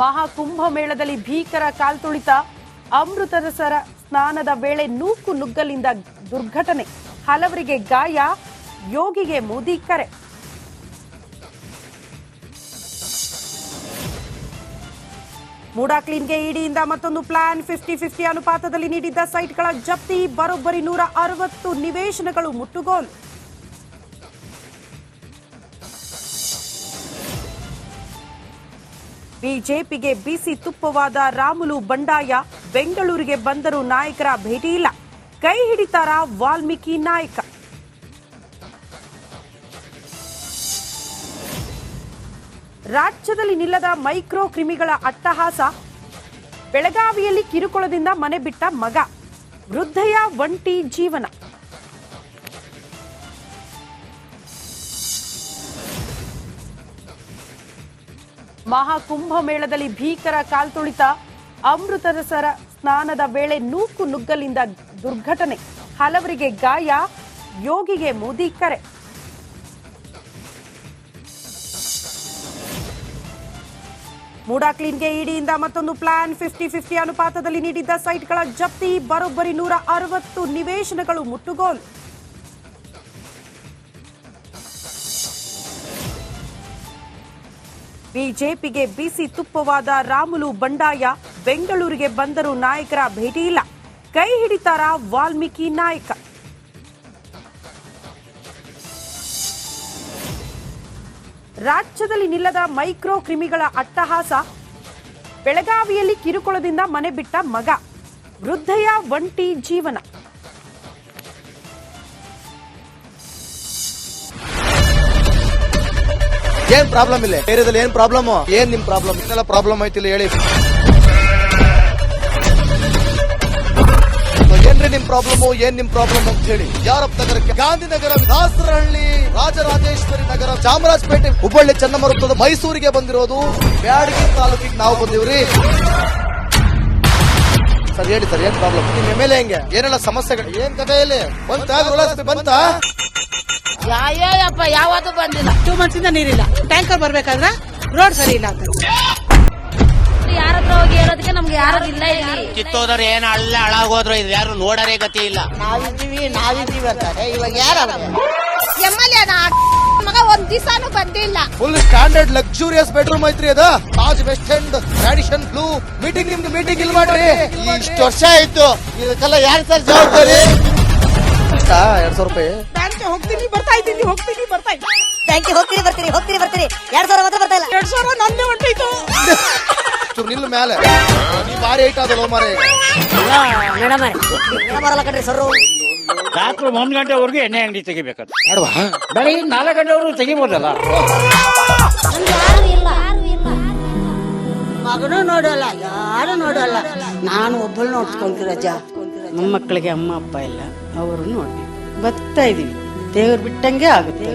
ಮಹಾಕುಂಭಮೇಳದಲ್ಲಿ ಭೀಕರ ಕಾಲ್ತುಳಿತ, ಅಮೃತಸರ ಸ್ನಾನದ ವೇಳೆ ನೂಕು ನುಗ್ಗಲಿಂದ ದುರ್ಘಟನೆ, ಹಲವರಿಗೆ ಗಾಯ, ಯೋಗಿಗೆ ಮೋದಿ ಕರೆ. ಮೂಡಾ ಕ್ಲೀನ್ಗೆ ಇಡಿಯಿಂದ ಮತ್ತೊಂದು ಪ್ಲಾನ್. 50-50 ಅನುಪಾತದಲ್ಲಿ ನೀಡಿದ್ದ ಸೈಟ್ಗಳ ಜಪ್ತಿ, ಬರೋಬ್ಬರಿ 160 ನಿವೇಶನಗಳು ಮುಟ್ಟುಗೋಲು. ಬಿಜೆಪಿಗೆ ಬಿಸಿ ತುಪ್ಪವಾದ ರಾಮುಲು ಬಂಡಾಯ, ಬೆಂಗಳೂರಿಗೆ ಬಂದರೂ ನಾಯಕರ ಭೇಟಿ ಇಲ್ಲ, ಕೈ ಹಿಡಿತಾರ ವಾಲ್ಮೀಕಿ ನಾಯಕ. ರಾಜ್ಯದಲ್ಲಿ ನಿಲ್ಲದ ಮೈಕ್ರೋ ಕ್ರಿಮಿಗಳ ಅಟ್ಟಹಾಸ, ಬೆಳಗಾವಿಯಲ್ಲಿ ಕಿರುಕುಳದಿಂದ ಮನೆ ಬಿಟ್ಟ ಮಗ, ವೃದ್ಧೆಯ ಒಂಟಿ ಜೀವನ. ಮಹಾಕುಂಭಮೇಳದಲ್ಲಿ ಭೀಕರ ಕಾಲ್ತುಳಿತ, ಅಮೃತಸರ ಸ್ನಾನದ ವೇಳೆ ನೂಕು ನುಗ್ಗಲಿಂದ ದುರ್ಘಟನೆ, ಹಲವರಿಗೆ ಗಾಯ, ಯೋಗಿಗೆ ಮೋದಿ ಕರೆ. ಮೂಡಾ ಕ್ಲೀನ್ಗೆ ಇಡಿಯಿಂದ ಮತ್ತೊಂದು ಪ್ಲಾನ್. 50-50 ಅನುಪಾತದಲ್ಲಿ ನೀಡಿದ್ದ ಸೈಟ್ಗಳ ಜಪ್ತಿ, ಬರೋಬ್ಬರಿ 160 ನಿವೇಶನಗಳು ಮುಟ್ಟುಗೋಲು. ಬಿಜೆಪಿಗೆ ಬಿಸಿ ತುಪ್ಪವಾದ ರಾಮುಲು ಬಂಡಾಯ, ಬೆಂಗಳೂರಿಗೆ ಬಂದರೂ ನಾಯಕರ ಭೇಟಿ ಇಲ್ಲ, ಕೈ ಹಿಡಿತಾರ ವಾಲ್ಮೀಕಿ ನಾಯಕ. ರಾಜ್ಯದಲ್ಲಿ ನಿಲ್ಲದ ಮೈಕ್ರೋ ಕ್ರಿಮಿಗಳ ಅಟ್ಟಹಾಸ, ಬೆಳಗಾವಿಯಲ್ಲಿ ಕಿರುಕುಳದಿಂದ ಮನೆ ಬಿಟ್ಟ ಮಗ, ವೃದ್ಧೆಯ ಒಂಟಿ ಜೀವನ. ಏನ್ ಪ್ರಾಬ್ಲಮ್ ಇಲ್ಲ ಏರಿಯಾದಲ್ಲಿ? ಏನ್ ಪ್ರಾಬ್ಲಮ್? ಏನ್ ನಿಮ್ ಪ್ರಾಬ್ಲಮ್? ಇನ್ನೆಲ್ಲ ಪ್ರಾಬ್ಲಮ್ ಐತಿಲ್ಲ ಹೇಳಿ. ಏನ್ರಿ ನಿಮ್ ಪ್ರಾಬ್ಲಮ್? ಏನ್ ನಿಮ್ ಪ್ರಾಬ್ಲಮ್ ಅಂತ ಹೇಳಿ. ಯಾರಪ್ಪ ನಗರಕ್ಕೆ? ಗಾಂಧಿನಗರ, ದಾಸರಹಳ್ಳಿ, ರಾಜರಾಜೇಶ್ವರಿ ನಗರ, ಚಾಮರಾಜಪೇಟೆ, ಹುಬ್ಬಳ್ಳಿ, ಚೆನ್ನಮ್ಮ ವೃತ್ತದ ಮೈಸೂರಿಗೆ ಬಂದಿರೋದು. ಬ್ಯಾಡಗಿ ತಾಲೂಕಿಗೆ ನಾವು ಬಂದಿವ್ರಿ. ಸರ್ ಹೇಳಿ ಸರ್, ಏನ್ ಪ್ರಾಬ್ಲಮ್? ನಿಮ್ ಎಮ್ಎಲ್ಎ ಹೆಂಗೆ? ಏನೆಲ್ಲ ಸಮಸ್ಯೆಗಳು? ಏನ್ ಕಥೆ ಇಲ್ಲಿ ಬಂತ? ಯಾಯಪ್ಪ ಯಾವತ್ತೂ ಬಂದಿಲ್ಲ. 2 months ಇಂದ ನೀರಿಲ್ಲ. ಟ್ಯಾಂಕರ್ ಬರ್ಬೇಕಾದ್ರೆ ರೋಡ್ ಸರಿ ಇಲ್ಲ ಅಂತ ಯಾರ ಹತ್ರ ಹೋಗಿ ಹೇಳೋದಕ್ಕೆ ನಮ್ಗೆ ಯಾರು ಇಲ್ಲ. ಇಲ್ಲಿ ಕಿತ್ತೋದ್ರೆ ಏನ್ ಹಾಳಾಗೋದ್ರು ಇದು ಯಾರು ನೋಡರೇ ಗತಿ ಇಲ್ಲ. ನಾವಿದ್ದೀವಿ ಅಂತಾರೆ. ಇವಾಗ ಯಾರ ಎಮ್ಎಲ್ಎ ಮಗ ಒಂದ್ ದಿವಸನೂ ಬಂದಿಲ್ಲ. ಫುಲ್ ಸ್ಟ್ಯಾಂಡರ್ಡ್ ಲಕ್ಸುರಿಯಸ್ ಬೆಡ್ರೂಮ್ ಐತ್ರಿ ಅದ. Taj West End, Radisson Blu. Meeting ನಿಮ್ದು ಮೀಟಿಂಗ್ ಇಲ್ಲಿ ಮಾಡ್ರಿ. ಇಷ್ಟು ವರ್ಷ ಆಯ್ತು, ಇದಕ್ಕೆಲ್ಲ ಯಾರು ಸರ್ ಜವಾಬ್ದಾರಿ? 2,000 ರೂಪಾಯಿ ಬ್ಯಾಂಕ್ ಹೋಗ್ತೀನಿ ಬರ್ತಾ ಇದ್ದೀನಿ, ಹೋಗ್ತೀನಿ ಬರ್ತಾ ಇದ್ದೀನಿ. ಬ್ಯಾಂಕ್ ಹೋಗ್ತೀರಿ ಬರ್ತೀರಿ 2,000 ಮಾತ್ರ ಬರ್ತಾ ಇಲ್ಲ. 2,000 ನಂದೇ ಹೊಂಟೋಯ್ತು. ನಿಲ್ಲು ಮೇಲೆ ನೀ ಭಾರಿ ಐಟ್ ಆದಲ್ಲ ಮಾರೆ. ಬರಲ್ಲ ಕಣ್ರಿ ಸರ್. ರಾತ್ರಿ 1 ಗಂಟೆವರೆಗೂ ಎಣ್ಣೆ ಅಂಗಡಿ ತೆಗಿಬೇಕಂತ. ಅಡ್ವಾ ಬೆಳಗ್ಗೆ 4 ಗಂಟೆವರೆಗೂ ತೆಗಿಬೋದಲ್ಲ. ಮಗನೂ ನೋಡಲ್ಲ, ಯಾರು ನೋಡಲ್ಲ. ನಾನು ಒಬ್ಬಳು ನೋಡ್ಕೊಂತೀರಜ್ಜ. ಮೊಮ್ಮಕ್ಕಳಿಗೆ ಅಮ್ಮ ಅಪ್ಪ ಇಲ್ಲ, ಅವರು ನೋಡಿ ಬರ್ತಾ ಇದೀವಿ. ದೇವ್ರು ಬಿಟ್ಟಂಗೆ ಆಗುತ್ತೆ.